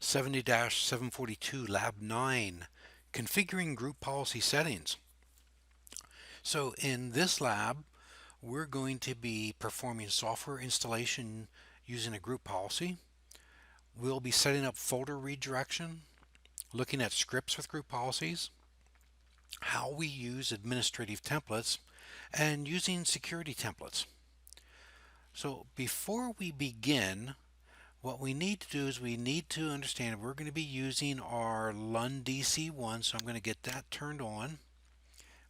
70-742 Lab 9, Configuring Group Policy Settings. So in this lab, we're going to be performing software installation using a group policy. We'll be setting up folder redirection, looking at scripts with group policies, how we use administrative templates, and using security templates. So before we begin, what we need to do is we need to understand we're going to be using our LUN DC1, so I'm going to get that turned on.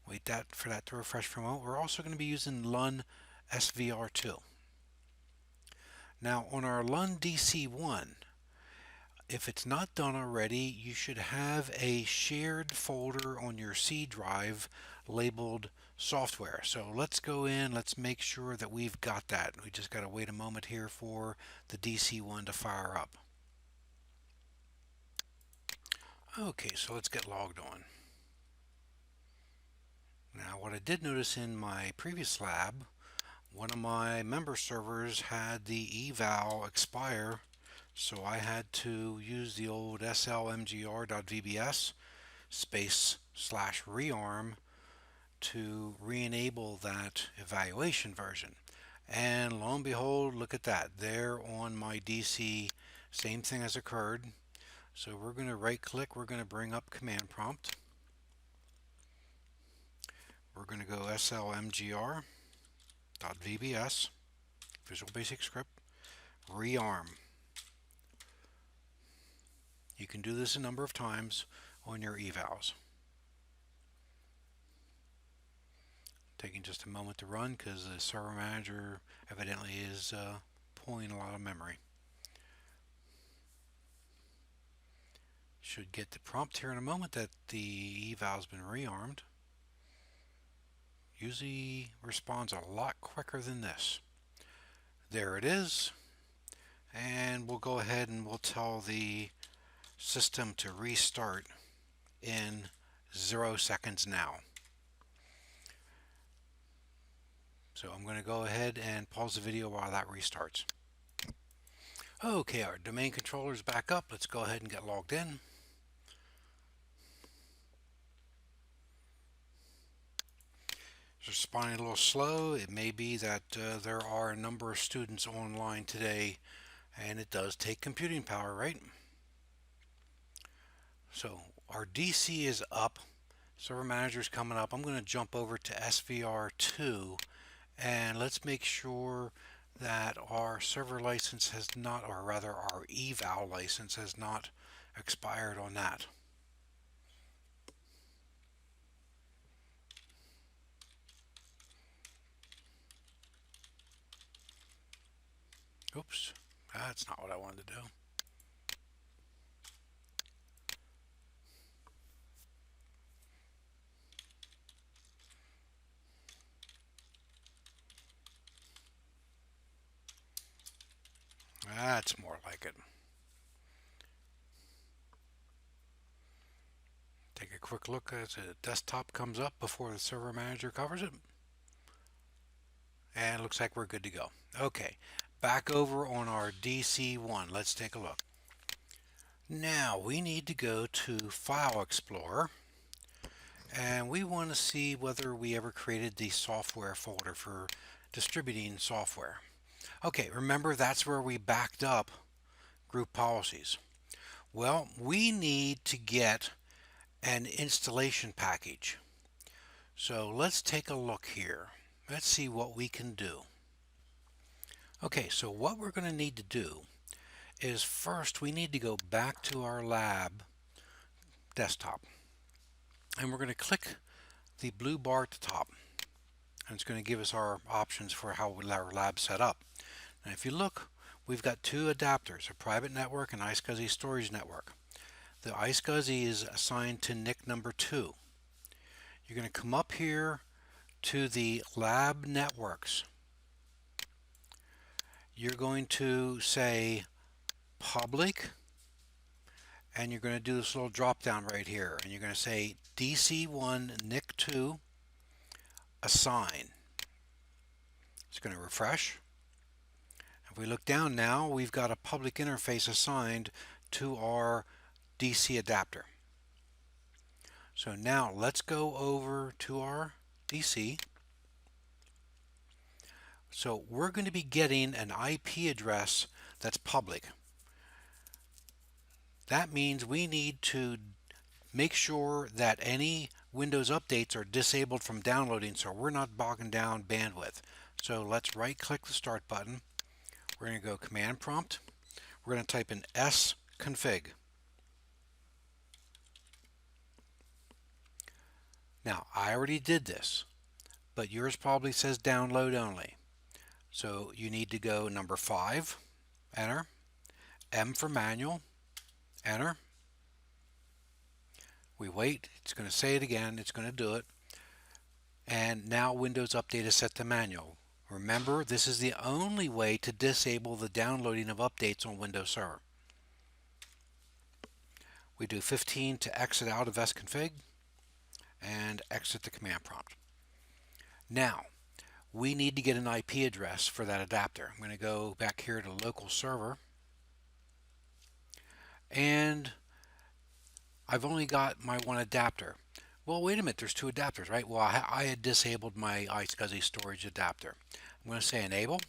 Wait for that to refresh for a moment. We're also going to be using LUN SVR2. Now on our LUN DC1, if it's not done already, you should have a shared folder on your C drive labeled software. So let's go in, let's make sure that we've got that. We just got to wait a moment here for the DC1 to fire up. Okay, so let's get logged on. Now what I did notice in my previous lab, one of my member servers had the eval expire, so I had to use the old slmgr.vbs /rearm to re-enable that evaluation version. And lo and behold, look at that. There on my DC, same thing has occurred. So we're going to right click, we're going to bring up command prompt. We're going to go slmgr.vbs, Visual Basic Script, rearm. You can do this a number of times on your evals. Taking just a moment to run because the server manager evidently is pulling a lot of memory. Should get the prompt here in a moment that the eval has been rearmed. Usually responds a lot quicker than this. There it is, and we'll go ahead and we'll tell the system to restart in 0 seconds now. So I'm going to go ahead and pause the video while that restarts. Okay, our domain controller is back up. Let's go ahead and get logged in. It's responding a little slow. It may be that there are a number of students online today, and it does take computing power, right? So our DC is up. Server manager is coming up. I'm going to jump over to SVR2, and let's make sure that our server license has not, or rather our eval license has not expired on that. Oops, that's not what I wanted to do. That's more like it. Take a quick look as the desktop comes up before the server manager covers it. And it looks like we're good to go. Okay, back over on our DC1. Let's take a look. Now we need to go to File Explorer, and we want to see whether we ever created the software folder for distributing software. Okay, remember that's where we backed up group policies. Well, we need to get an installation package. So let's take a look here. Let's see what we can do. Okay, so what we're going to need to do is first we need to go back to our lab desktop, and we're going to click the blue bar at the top, and it's going to give us our options for how our lab set up. And if you look, we've got two adapters, a private network and iSCSI storage network. The iSCSI is assigned to NIC number 2. You're going to come up here to the lab networks. You're going to say public, and you're going to do this little drop down right here, and you're going to say DC1 NIC2 assign. It's going to refresh. If we look down now, we've got a public interface assigned to our DC adapter. So now let's go over to our DC. So we're going to be getting an IP address that's public. That means we need to make sure that any Windows updates are disabled from downloading so we're not bogging down bandwidth. So let's right click the start button. We're going to go command prompt. We're going to type in sconfig. Now I already did this, but yours probably says download only. So you need to go number 5, enter, M for manual, enter. We wait, it's going to say it again, it's going to do it. And now Windows Update is set to manual. Remember, this is the only way to disable the downloading of updates on Windows Server. We do 15 to exit out of sconfig and exit the command prompt. Now, we need to get an IP address for that adapter. I'm going to go back here to local server, and I've only got my one adapter. Well, wait a minute, there's 2 adapters, right? Well, I had disabled my iSCSI storage adapter. I'm going to say enable.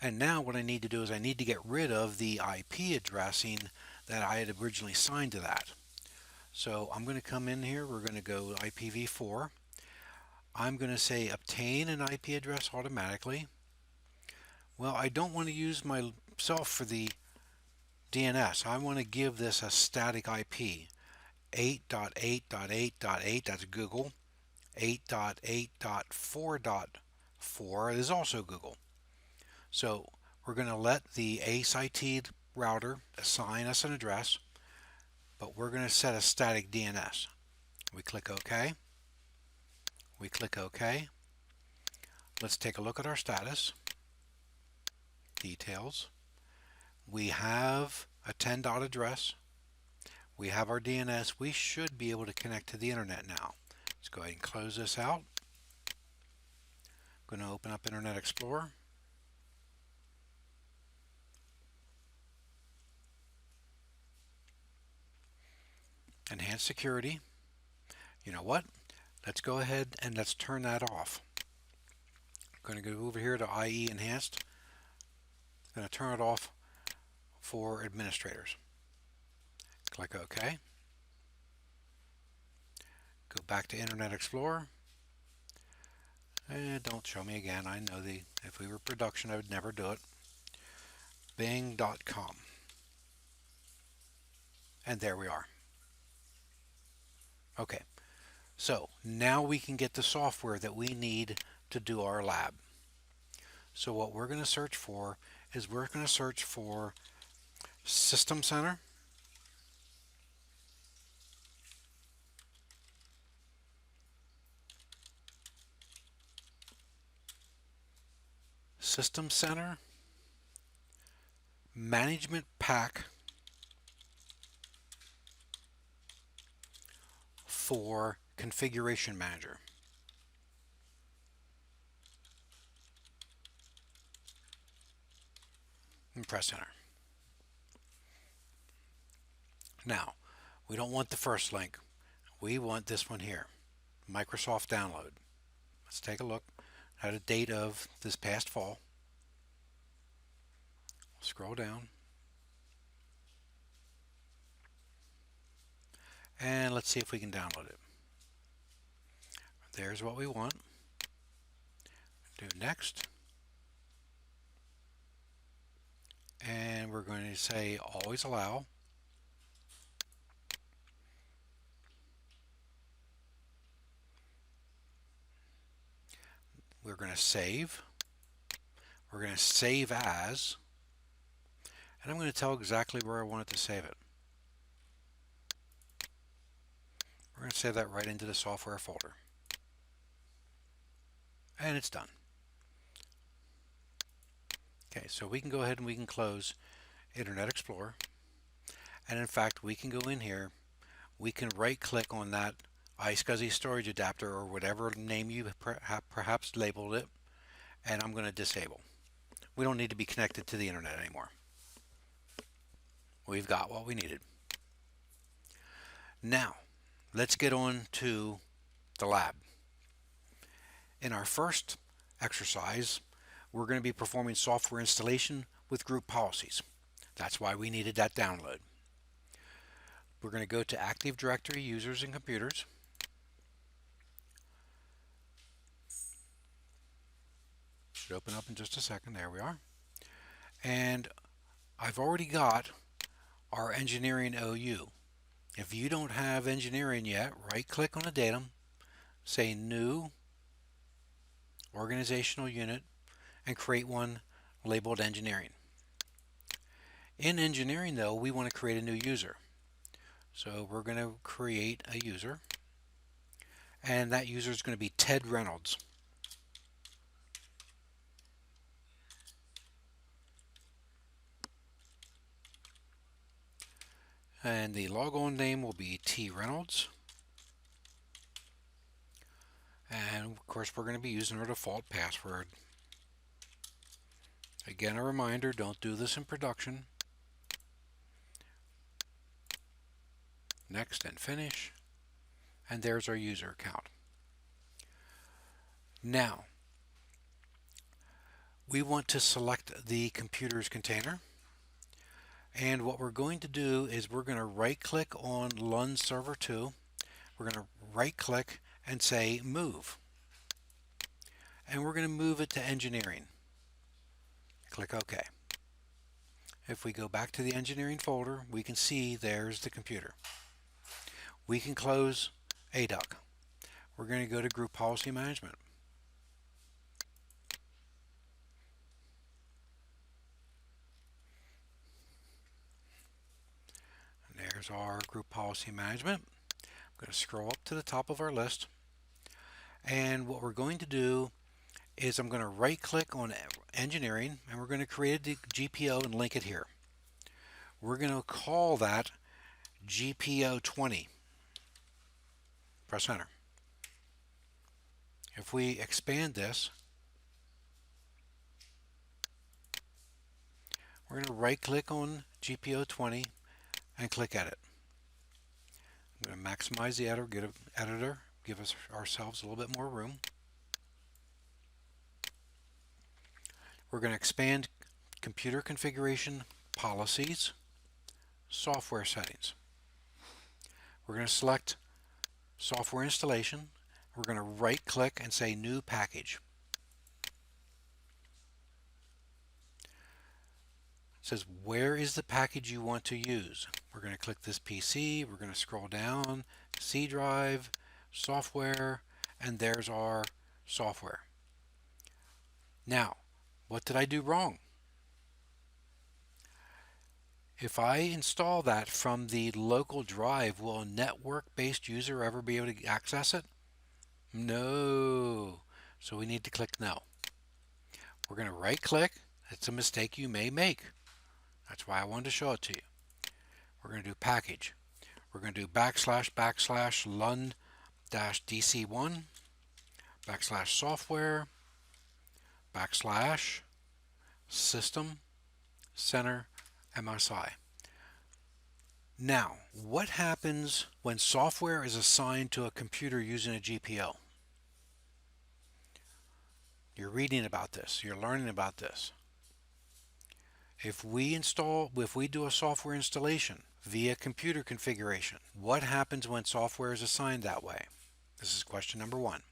And now what I need to do is I need to get rid of the IP addressing that I had originally assigned to that. So I'm going to come in here, we're going to go IPv4. I'm going to say obtain an IP address automatically. Well, I don't want to use myself for the DNS. I want to give this a static IP. 8.8.8.8, that's Google. 8.8.4.4 is also Google. So we're going to let the ASIT router assign us an address, but we're going to set a static DNS. We click OK. We click OK. Let's take a look at our status. Details. We have a 10 dot address. We have our DNS. We should be able to connect to the internet now. Let's go ahead and close this out. I'm going to open up Internet Explorer. Enhanced security. You know what? Let's go ahead and let's turn that off. I'm going to go over here to IE Enhanced. I'm going to turn it off for administrators. Click OK. Go back to Internet Explorer. And don't show me again. I know if we were production, I would never do it. Bing.com. And there we are. Okay, so now we can get the software that we need to do our lab. So what we're going to search for is we're going to search for System Center, System Center, Management Pack for Configuration Manager. And press enter. Now, we don't want the first link. We want this one here, Microsoft Download. Let's take a look at a date of this past fall. Scroll down. And let's see if we can download it. There's what we want. Do next. And we're going to say always allow. We're going to save. We're going to save as. And I'm going to tell exactly where I want it to save it. We're going to save that right into the software folder. And it's done. Okay, so we can go ahead and we can close Internet Explorer. And in fact, we can go in here. We can right click on that iSCSI storage adapter or whatever name you perhaps labeled it. And I'm going to disable. We don't need to be connected to the internet anymore. We've got what we needed. Now, let's get on to the lab. In our first exercise, we're going to be performing software installation with group policies. That's why we needed that download. We're going to go to Active Directory Users and Computers. Should open up in just a second. There we are. And I've already got our engineering OU. If you don't have engineering yet, right click on the datum, say New Organizational Unit, and create one labeled Engineering. In Engineering though, we want to create a new user. So we're going to create a user, and that user is going to be Ted Reynolds. And the logon name will be T Reynolds. And of course we're going to be using our default password. Again, a reminder, don't do this in production. Next and finish. And there's our user account. Now, we want to select the computer's container. And what we're going to do is we're going to right click on Lund Server 2. We're going to right click and say Move. And we're going to move it to Engineering. Click OK. If we go back to the Engineering folder, we can see there's the computer. We can close ADUC. We're going to go to Group Policy Management. And there's our Group Policy Management. I'm going to scroll up to the top of our list. And what we're going to do is I'm going to right click on Engineering, and we're going to create a GPO and link it here. We're going to call that GPO 20. Press enter. If we expand this, we're going to right click on GPO 20 and click Edit. I'm going to maximize the editor, give ourselves a little bit more room. We're going to expand Computer Configuration Policies, Software Settings. We're going to select Software Installation. We're going to right click and say New Package. It says where is the package you want to use. We're going to click this PC. We're going to scroll down, C drive, software, and there's our software. Now, what did I do wrong? If I install that from the local drive, will a network-based user ever be able to access it? No. So we need to click No. We're going to right click. It's a mistake you may make. That's why I wanted to show it to you. We're going to do Package. We're going to do / Lund-DC1 / Software / System Center MSI. Now, what happens when software is assigned to a computer using a GPO? You're reading about this. You're learning about this. If we do a software installation via computer configuration, what happens when software is assigned that way? This is question number 1.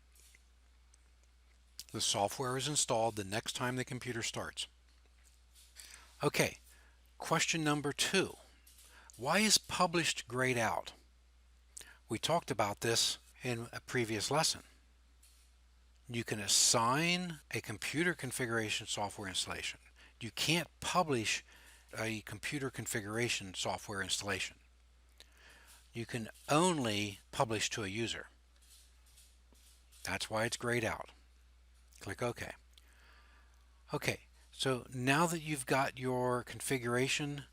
The software is installed the next time the computer starts. Okay, question number 2. Why is published grayed out? We talked about this in a previous lesson. You can assign a computer configuration software installation. You can't publish a computer configuration software installation. You can only publish to a user. That's why it's grayed out. Click OK. Okay, so now that you've got your configuration,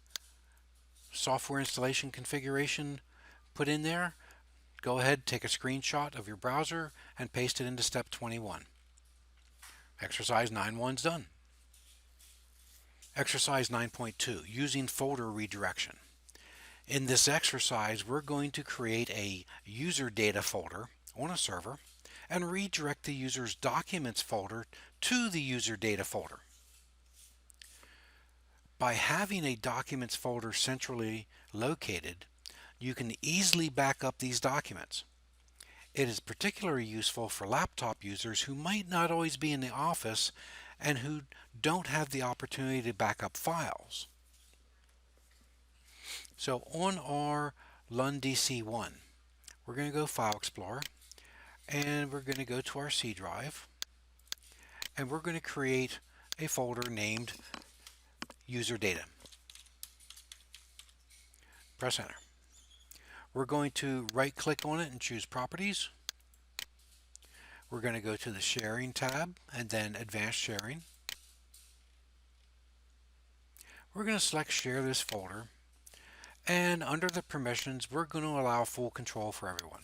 software installation configuration put in there, go ahead, take a screenshot of your browser and paste it into step 21. Exercise 9.1 is done. Exercise 9.2, using folder redirection. In this exercise, we're going to create a user data folder on a server and redirect the user's documents folder to the user data folder. By having a documents folder centrally located, you can easily back up these documents. It is particularly useful for laptop users who might not always be in the office and who don't have the opportunity to back up files. So on our LUN-DC1, we're going to go File Explorer, and we're going to go to our C drive, and we're going to create a folder named User Data. Press Enter. We're going to right-click on it and choose Properties. We're going to go to the Sharing tab and then Advanced Sharing. We're going to select Share this folder, and under the permissions, we're going to allow full control for everyone.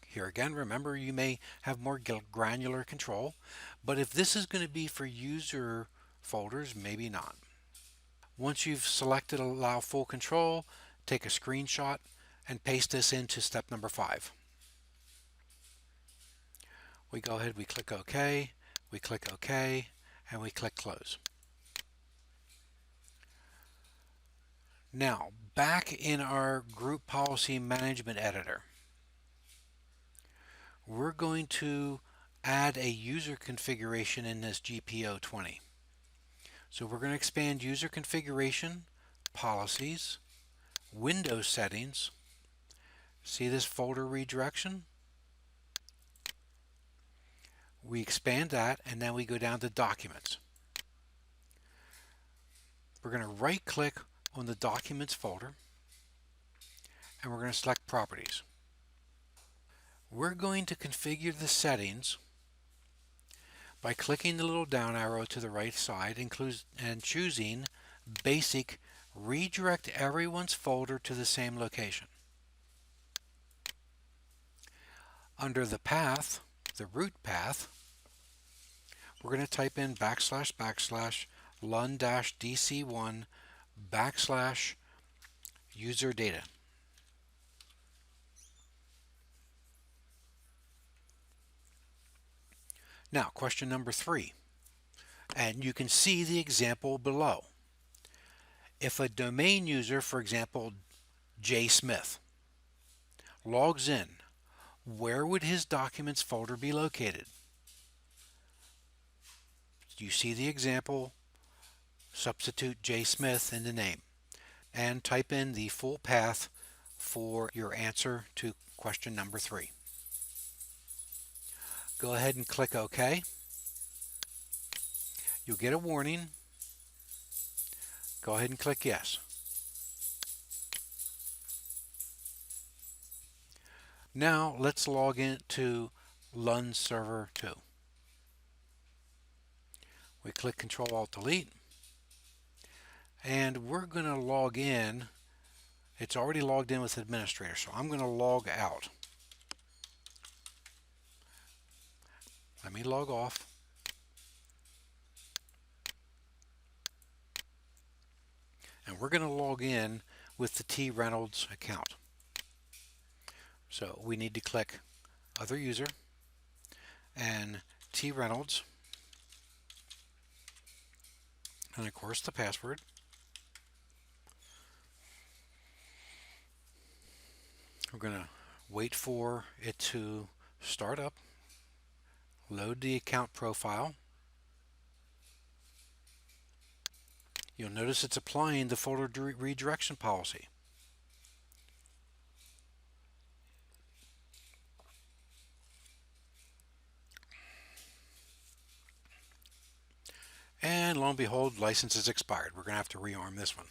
Here again, remember, you may have more granular control, but if this is going to be for user folders, maybe not. Once you've selected Allow Full Control, take a screenshot and paste this into step number 5. We go ahead, we click OK, we click OK, and we click Close. Now, back in our Group Policy Management Editor, we're going to add a user configuration in this GPO20. So we're going to expand User Configuration, Policies, Windows Settings. See this folder redirection? We expand that, and then we go down to Documents. We're going to right-click on the Documents folder, and we're going to select Properties. We're going to configure the settings by clicking the little down arrow to the right side and choosing Basic Redirect Everyone's Folder to the same location. Under the path, the root path, we're going to type in //lun-dc1 /user data. Now, question number 3, and you can see the example below. If a domain user, for example, J. Smith, logs in, where would his documents folder be located? You see the example, substitute J. Smith in the name, and type in the full path for your answer to question number 3. Go ahead and click OK. You'll get a warning. Go ahead and click Yes. Now let's log into LUN Server 2. We click Control-Alt-Delete, and we're going to log in. It's already logged in with administrator, so I'm going to log out. Let me log off. And we're going to log in with the T. Reynolds account. So we need to click Other User and T. Reynolds, and of course the password. We're going to wait for it to start up, load the account profile. You'll notice it's applying the folder redirection policy. And lo and behold, license is expired. We're going to have to rearm this one.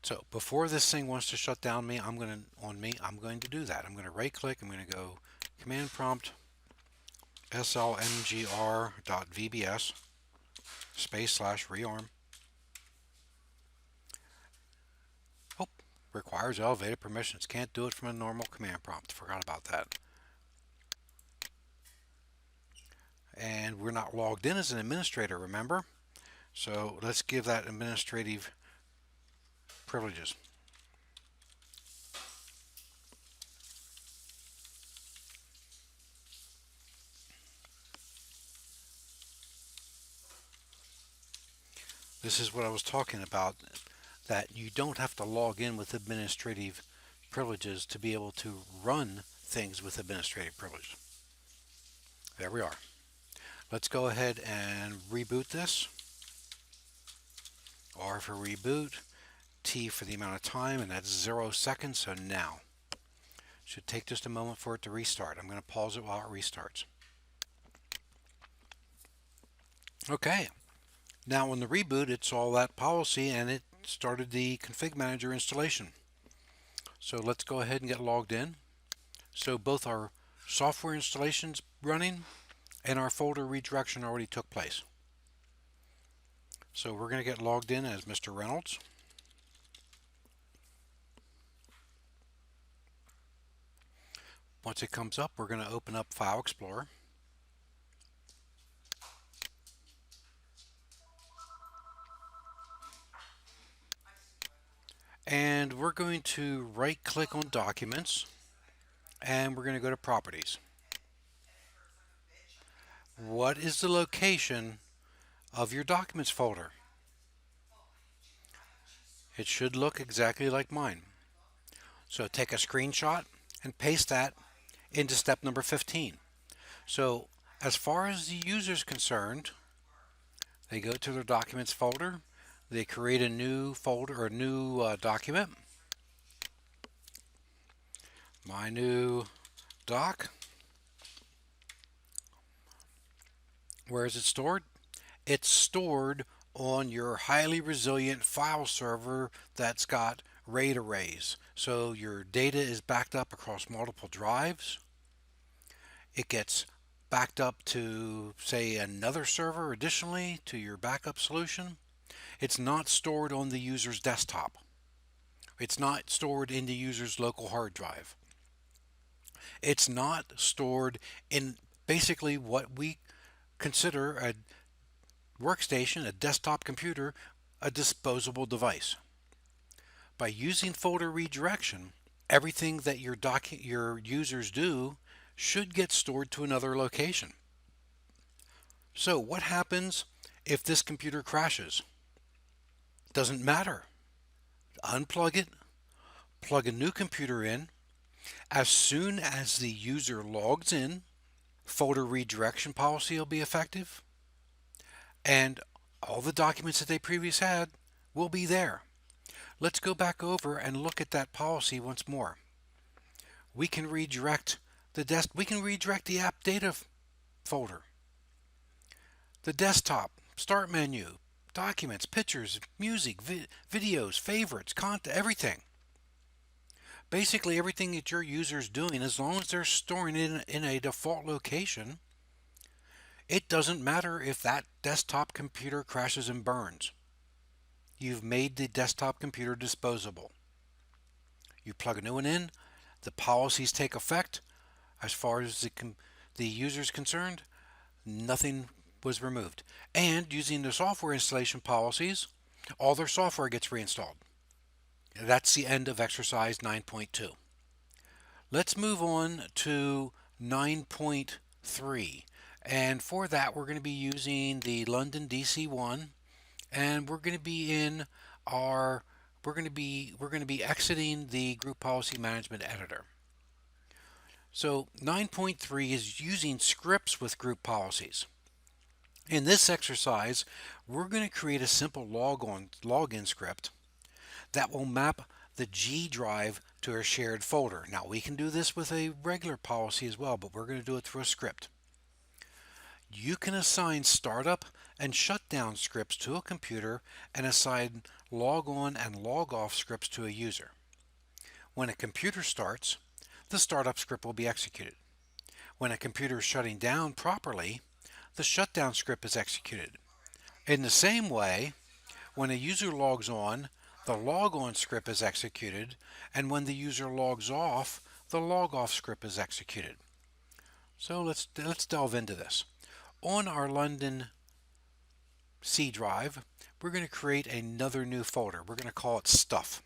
So before this thing wants to shut down I'm going to do that. I'm going to right click, I'm going to go command prompt slmgr.vbs /rearm. Oh, requires elevated permissions. Can't do it from a normal command prompt. Forgot about that. And we're not logged in as an administrator, remember? So let's give that administrative privileges. This is what I was talking about, that you don't have to log in with administrative privileges to be able to run things with administrative privilege. There we are. Let's go ahead and reboot this. R for reboot, T for the amount of time, and that's 0 seconds, so now. Should take just a moment for it to restart. I'm going to pause it while it restarts. Okay, now on the reboot it saw that policy and it started the config manager installation. So let's go ahead and get logged in. So both our software installations running and our folder redirection already took place. So we're going to get logged in as Mr. Reynolds. Once it comes up, we're going to open up File Explorer. And we're going to right click on Documents and we're going to go to Properties. What is the location of your Documents folder? It should look exactly like mine. So take a screenshot and paste that into step number 15. So as far as the user is concerned, they go to their Documents folder, they create a new folder or a new document. My new doc. Where is it stored? It's stored on your highly resilient file server that's got RAID arrays. So your data is backed up across multiple drives. It gets backed up to, say, another server additionally to your backup solution. It's not stored on the user's desktop. It's not stored in the user's local hard drive. It's not stored in basically what we consider a workstation, a desktop computer, a disposable device. By using folder redirection, everything that your users do should get stored to another location. So what happens if this computer crashes? Doesn't matter. Unplug it, plug a new computer in. As soon as the user logs in, folder redirection policy will be effective, and all the documents that they previously had will be there. Let's go back over and look at that policy once more. We can redirect the app data folder, the desktop, start menu, documents, pictures, music, videos, favorites, content, everything. Basically everything that your user is doing, as long as they're storing it in a default location, it doesn't matter if that desktop computer crashes and burns. You've made the desktop computer disposable. You plug a new one in, the policies take effect. As far as the user is concerned, nothing was removed. And using the software installation policies, all their software gets reinstalled. That's the end of exercise 9.2. Let's move on to 9.3. And for that, we're going to be using the London DC1, and we're going to be exiting the group policy management editor. So 9.3 is using scripts with group policies. In this exercise, we're going to create a simple login script that will map the G drive to a shared folder. Now we can do this with a regular policy as well, but we're going to do it through a script. You can assign startup and shutdown scripts to a computer and assign log on and log off scripts to a user. When a computer starts, the startup script will be executed. When a computer is shutting down properly, the shutdown script is executed. In the same way, when a user logs on, the log on script is executed, and when the user logs off, the log off script is executed. So let's delve into this. On our London C drive, we're going to create another new folder. We're going to call it Stuff.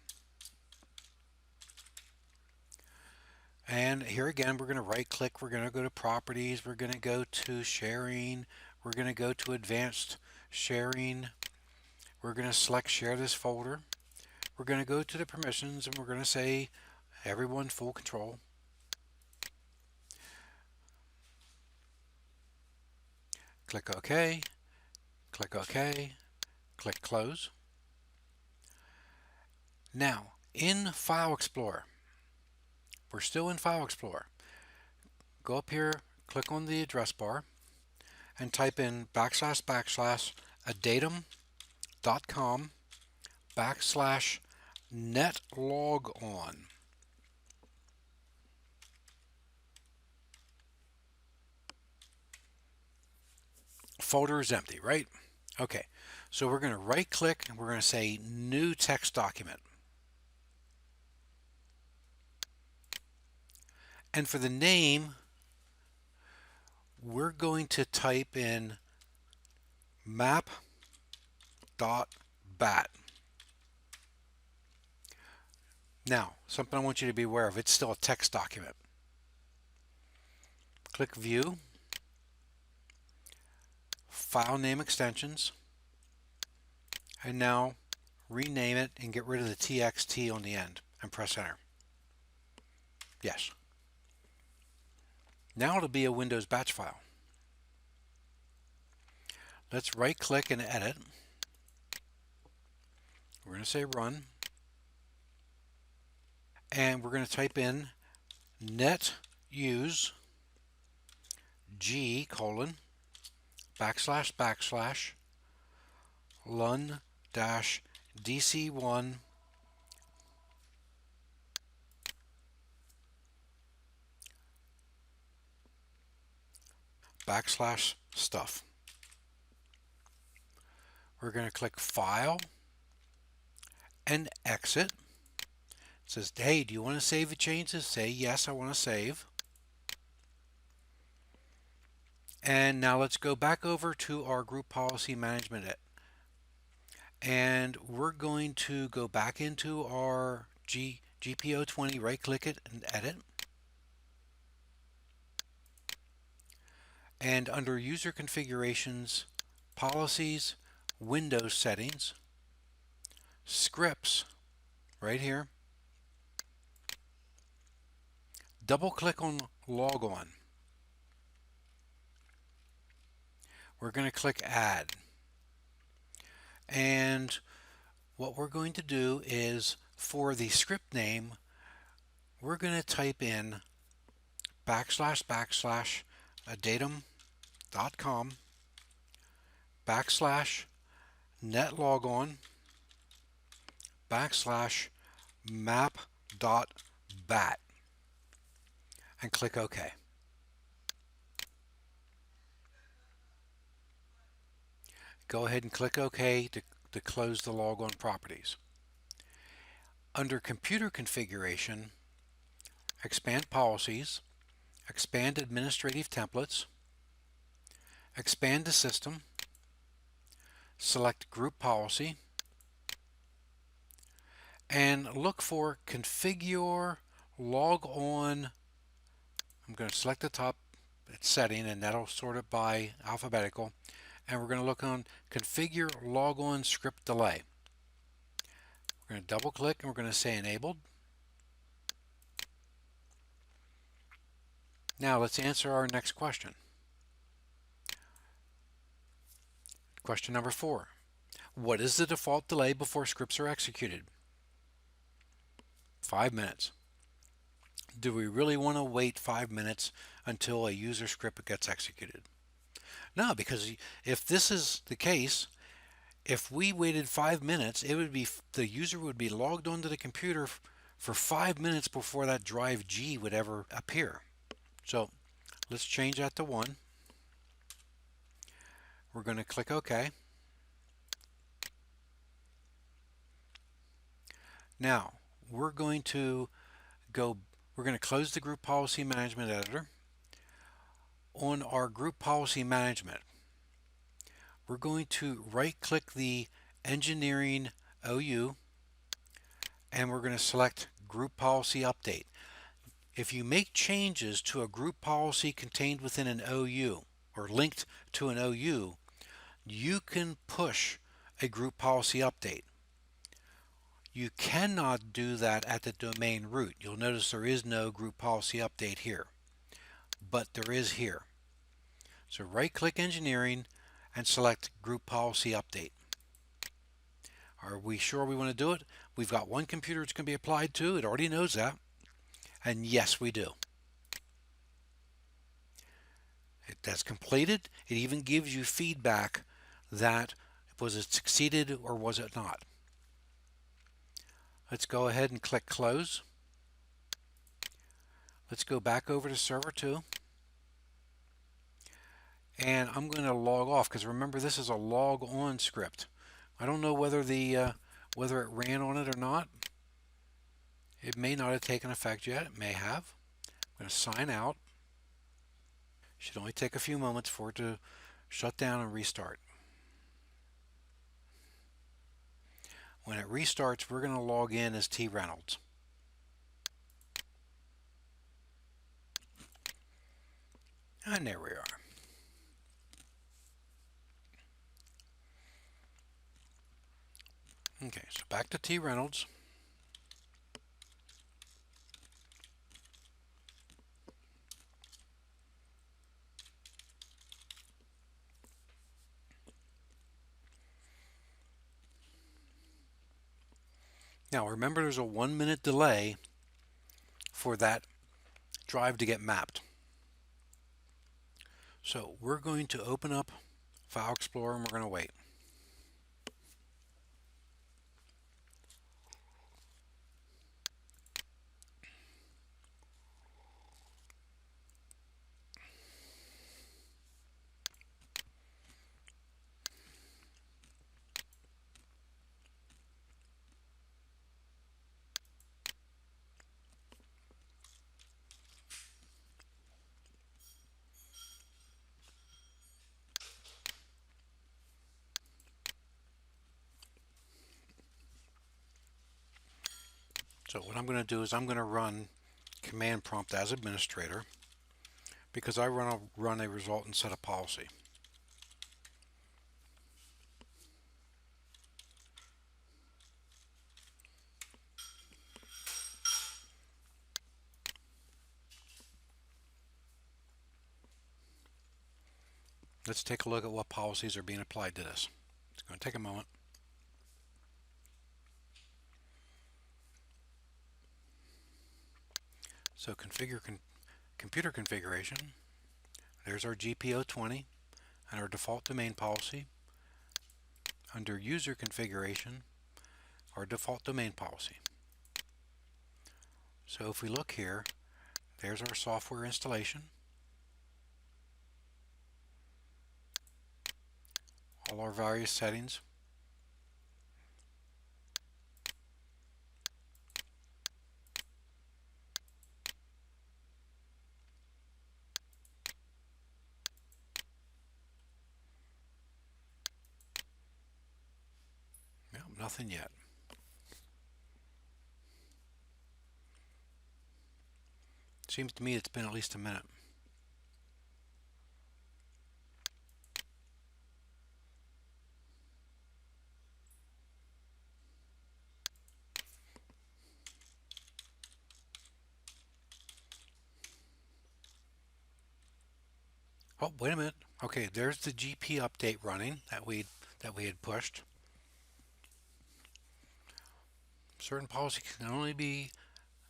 And here again, we're going to right click, we're going to go to Properties, we're going to go to Sharing, we're going to go to Advanced Sharing, we're going to select Share this folder, we're going to go to the permissions and we're going to say everyone full control. Click OK, click OK, click Close. Now, in File Explorer, we're still in File Explorer. Go up here, click on the address bar, and type in //adatum.com /netlogon. Folder is empty, right? Okay, so we're going to right click and we're going to say New Text Document. And for the name, we're going to type in map.bat. Now, something I want you to be aware of, it's still a text document. Click View, File Name Extensions, and now rename it and get rid of the TXT on the end and press Enter. Yes. Now it'll be a Windows batch file. Let's right click and edit. We're going to say Run. And we're going to type in netuse g : // lun-dc1 /stuff. We're going to click File and Exit. It says, hey, do you want to save the changes? Say yes, I want to save. And now let's go back over to our group policy management. And we're going to go back into our GPO20, right click it and edit. And under User Configurations, Policies, Windows Settings, Scripts, right here, double click on Log On. We're going to click Add. And what we're going to do is, for the script name, we're going to type in / /adatum.com /netlogon /map.bat and click OK. Go ahead and click OK to close the logon properties. Under Computer Configuration, expand Policies, expand Administrative Templates, expand the System, select Group Policy, and look for Configure Log On. I'm going to select the top setting, and that'll sort it by alphabetical. And we're going to look on Configure Logon Script Delay. We're going to double click and we're going to say Enabled. Now let's answer our next question. Question number 4. What is the default delay before scripts are executed? 5 minutes. Do we really want to wait 5 minutes until a user script gets executed? No, because if this is the case, if we waited 5 minutes, it would be the user would be logged onto the computer for 5 minutes before that drive G would ever appear. So let's change that to 1. We're going to click OK. Now we're going to close the Group Policy Management Editor. On our Group Policy Management, we're going to right-click the Engineering OU, and we're going to select Group Policy Update. If you make changes to a group policy contained within an OU or linked to an OU, you can push a group policy update. You cannot do that at the domain root. You'll notice there is no group policy update here, but there is here. So right-click Engineering and select Group Policy Update. Are we sure we want to do it? We've got one computer it's going to be applied to. It already knows that. And yes, we do. That's completed. It even gives you feedback that was it succeeded or was it not. Let's go ahead and click Close. Let's go back over to Server 2. And I'm going to log off because remember this is a log on script. I don't know whether whether it ran on it or not. It may not have taken effect yet. It may have. I'm going to sign out. Should only take a few moments for it to shut down and restart. When it restarts, we're going to log in as T. Reynolds. And there we are. Okay, so back to T. Reynolds. Now remember there's a 1-minute delay for that drive to get mapped. So we're going to open up File Explorer and we're going to wait. So what I'm going to do is I'm going to run command prompt as administrator because I run a resultant set of policy. Let's take a look at what policies are being applied to this. It's going to take a moment. So configure computer configuration. There's our GPO20 and our default domain policy. Under user configuration, our default domain policy. So if we look here, there's our software installation. All our various settings. Well, nothing yet. Seems to me it's been at least a minute. Oh, wait a minute. Okay, there's the GP update running that we had pushed. Certain policies can only be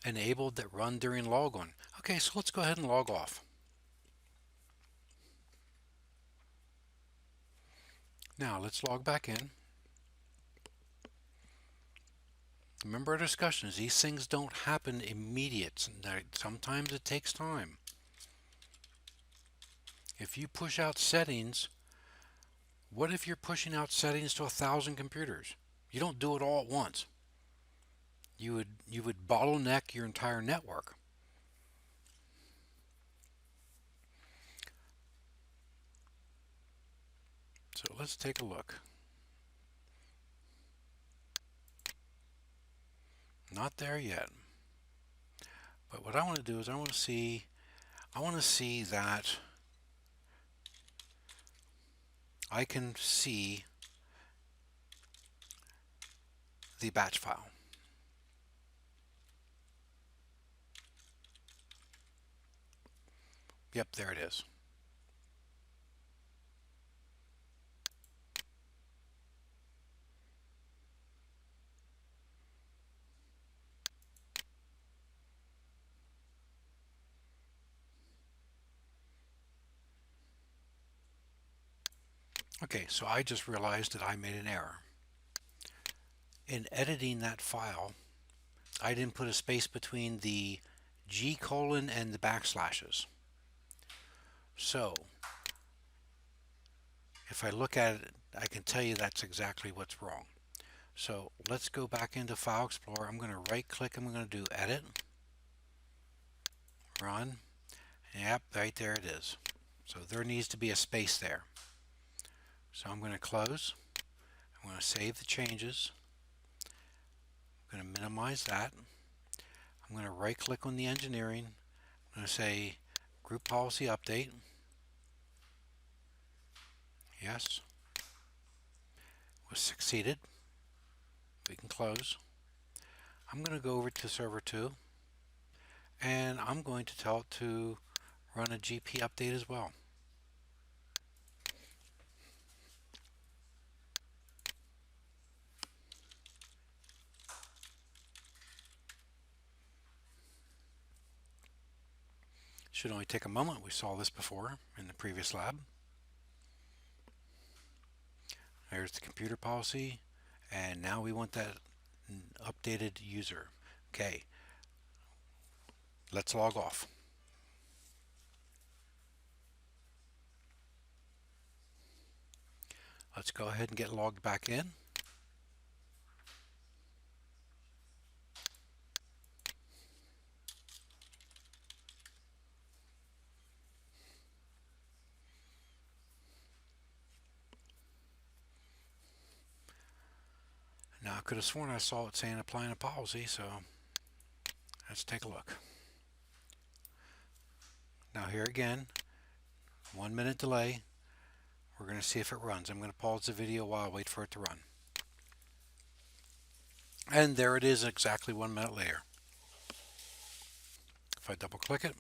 enabled that run during logon. Okay, so let's go ahead and log off. Now let's log back in. Remember our discussions, these things don't happen immediate. Sometimes it takes time. If you push out settings, what if you're pushing out settings to 1,000 computers? You don't do it all at once. You would bottleneck your entire network. So let's take a look. Not there yet. But what I want to do is I want to see that I can see the batch file. Yep, there it is. Okay, so I just realized that I made an error. In editing that file, I didn't put a space between the G colon and the backslashes. So if I look at it, I can tell you that's exactly what's wrong. So let's go back into File Explorer. I'm going to right click and I'm going to do Edit, Run. Yep, right there it is. So there needs to be a space there. So I'm going to close. I'm going to save the changes. I'm going to minimize that. I'm going to right click on the engineering. I'm going to say Group Policy Update. Yes. Was succeeded. We can close. I'm going to go over to Server 2 and I'm going to tell it to run a GP update as well. Should only take a moment. We saw this before in the previous lab. There's the computer policy, and now we want that updated user. Okay, let's log off. Let's go ahead and get logged back in. Now I could have sworn I saw it saying applying a policy, so let's take a look. Now here again, 1 minute delay. We're going to see if it runs. I'm going to pause the video while I wait for it to run. And there it is exactly 1 minute later. If I double click it,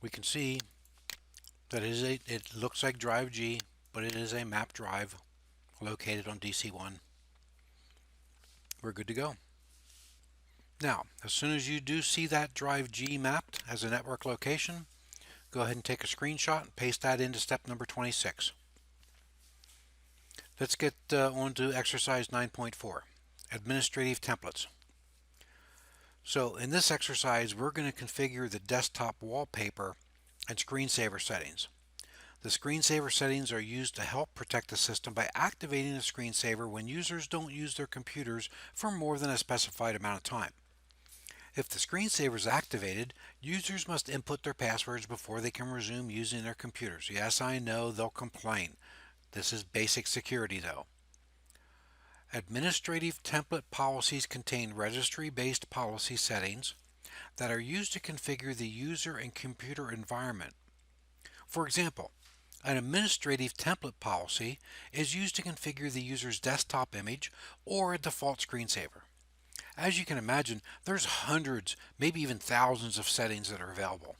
we can see that it looks like drive G, but it is a map drive located on DC1. We're good to go. Now, as soon as you do see that drive G mapped as a network location, go ahead and take a screenshot and paste that into step number 26. Let's get on to exercise 9.4, administrative templates. So in this exercise, we're going to configure the desktop wallpaper and screensaver settings. The screensaver settings are used to help protect the system by activating the screensaver when users don't use their computers for more than a specified amount of time. If the screensaver is activated, users must input their passwords before they can resume using their computers. Yes, I know they'll complain. This is basic security though. Administrative template policies contain registry-based policy settings that are used to configure the user and computer environment. For example, an administrative template policy is used to configure the user's desktop image or a default screensaver. As you can imagine, there's hundreds, maybe even thousands of settings that are available.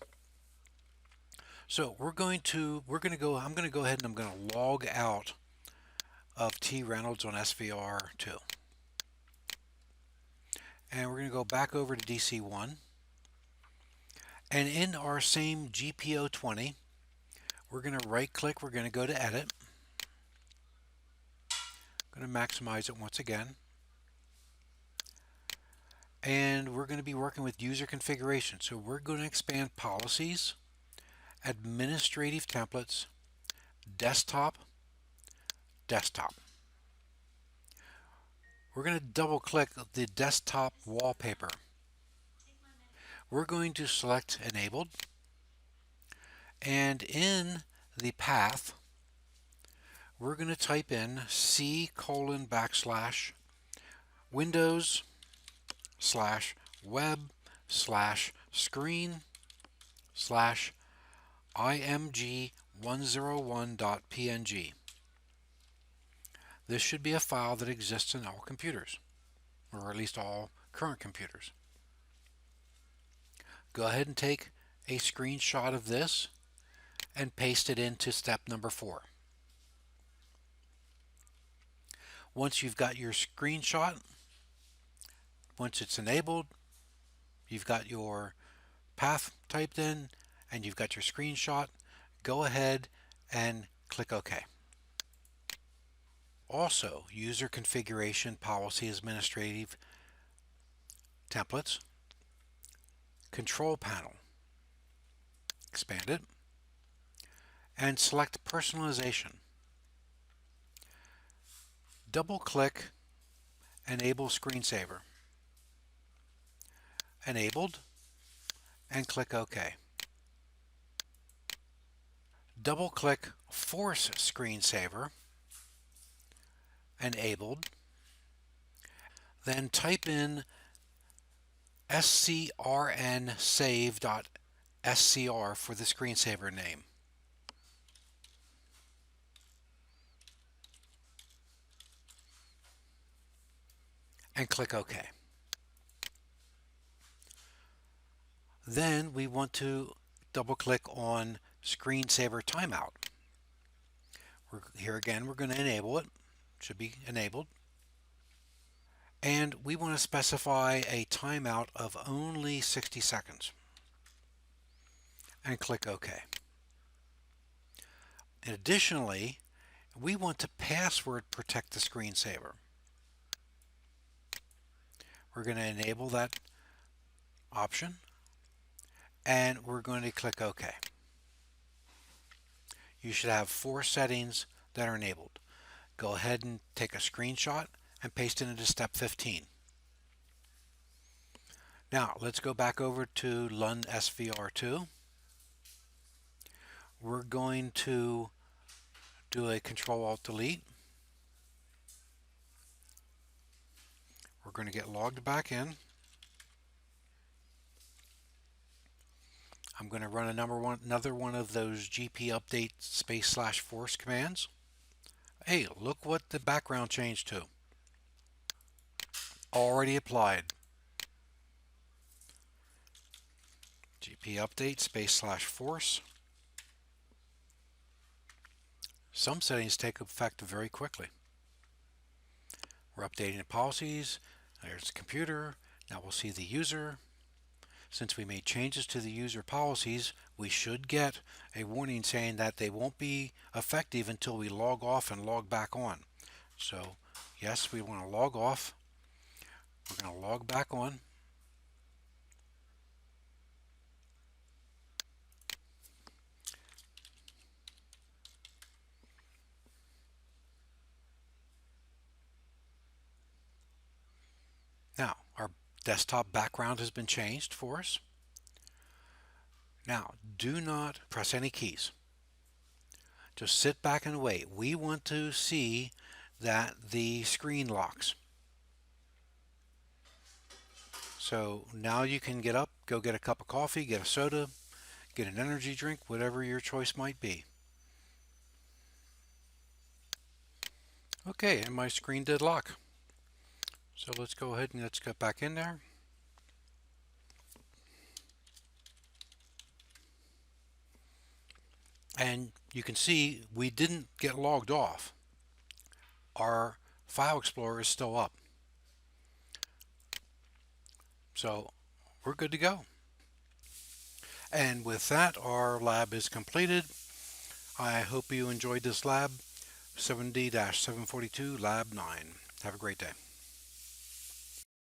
So I'm going to go ahead and I'm going to log out of T Reynolds on SVR2. And we're going to go back over to DC1. And in our same GPO20, we're going to right click, we're going to go to edit. I'm going to maximize it once again. And we're going to be working with user configuration. So we're going to expand policies, administrative templates, desktop, desktop. We're going to double click the desktop wallpaper. We're going to select enabled, and in the path we're going to type in c:\web/windows/web/screen/img101.png. This should be a file that exists in all computers, or at least all current computers. Go ahead and take a screenshot of this and paste it into step number 4. Once you've got your screenshot, once it's enabled, you've got your path typed in, and you've got your screenshot, go ahead and click OK. Also, user configuration policy administrative templates, control panel, expand it, and select personalization. Double click enable screensaver. Enabled, and click OK. Double click force screensaver. Enabled. Then type in scrnsave.scr for the screensaver name. And click OK. Then we want to double click on screensaver timeout. Here again, we're going to enable it. Should be enabled. And we want to specify a timeout of only 60 seconds. And click OK. And additionally, we want to password protect the screensaver. We're going to enable that option, and we're going to click OK. You should have 4 settings that are enabled. Go ahead and take a screenshot and paste it into step 15. Now let's go back over to Lun SVR2. We're going to do a Control-Alt-Delete. We're going to get logged back in. I'm going to run another one of those GP update /force commands. Hey, look what the background changed to. Already applied. GP update /force. Some settings take effect very quickly. We're updating the policies. There's the computer. Now we'll see the user. Since we made changes to the user policies, we should get a warning saying that they won't be effective until we log off and log back on. So yes, we want to log off. We're going to log back on. Now, our desktop background has been changed for us. Now, do not press any keys. Just sit back and wait. We want to see that the screen locks. So now you can get up, go get a cup of coffee, get a soda, get an energy drink, whatever your choice might be. Okay, and my screen did lock. So let's go ahead and let's get back in there. And you can see we didn't get logged off. Our File Explorer is still up. So we're good to go. And with that, our lab is completed. I hope you enjoyed this lab, 70-742 Lab 9. Have a great day.